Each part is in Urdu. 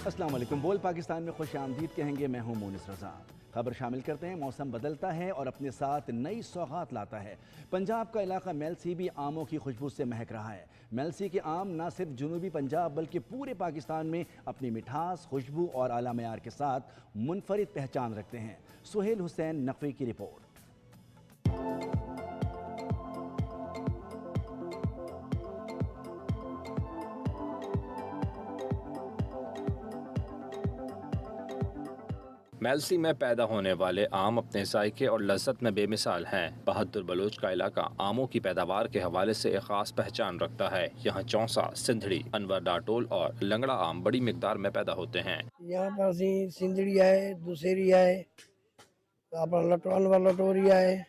السلام علیکم۔ بول پاکستان میں خوش آمدید کہیں گے، میں ہوں مونس رضا۔ خبر شامل کرتے ہیں۔ موسم بدلتا ہے اور اپنے ساتھ نئی سوغات لاتا ہے۔ پنجاب کا علاقہ میلسی بھی آموں کی خوشبو سے مہک رہا ہے۔ میلسی کے آم نہ صرف جنوبی پنجاب بلکہ پورے پاکستان میں اپنی مٹھاس، خوشبو اور اعلیٰ معیار کے ساتھ منفرد پہچان رکھتے ہیں۔ سہیل حسین نقوی کی رپورٹ۔ میلسی میں پیدا ہونے والے آم اپنے ذائقے اور لذت میں بے مثال ہیں۔ بہادر بلوچ کا علاقہ آموں کی پیداوار کے حوالے سے ایک خاص پہچان رکھتا ہے۔ یہاں چونسا، سندھڑی، انور ڈاٹول اور لنگڑا آم بڑی مقدار میں پیدا ہوتے ہیں۔ یہاں پر سندھڑی ہے، دوسری ہے، انور لٹوریا ہے،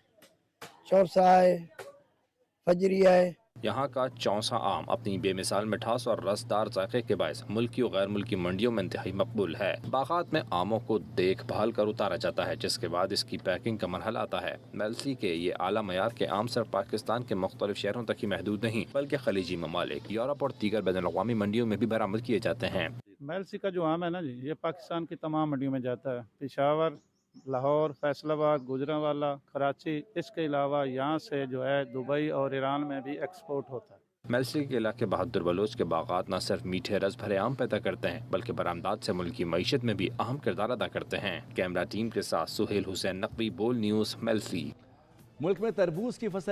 چورسا ہے، فجری ہے۔ یہاں کا چونسا آم اپنی بے مثال مٹھاس اور رسدار ذائقے کے باعث ملکی و غیر ملکی منڈیوں میں انتہائی مقبول ہے۔ باغات میں آموں کو دیکھ بھال کر اتارا جاتا ہے، جس کے بعد اس کی پیکنگ کا مرحلہ آتا ہے۔ میلسی کے یہ اعلیٰ معیار کے آم صرف پاکستان کے مختلف شہروں تک ہی محدود نہیں بلکہ خلیجی ممالک، یورپ اور دیگر بین الاقوامی منڈیوں میں بھی برآمد کیے جاتے ہیں۔ میلسی کا جو آم ہے نا جی، یہ پاکستان کی تمام منڈیوں میں جاتا ہے۔ پشاور، لاہور، فیصل آباد، گوجرانوالہ، کراچی، اس کے علاوہ یہاں سے جو ہے دبئی اور ایران میں بھی ایکسپورٹ ہوتا ہے۔ میلسی کے علاقے بہادر بلوچ کے باغات نہ صرف میٹھے رس بھرے آم پیدا کرتے ہیں بلکہ برآمدات سے ملکی معیشت میں بھی اہم کردار ادا کرتے ہیں۔ کیمرہ ٹیم کے ساتھ سہیل حسین نقوی، بول نیوز، میلسی۔ ملک میں تربوز کی فصل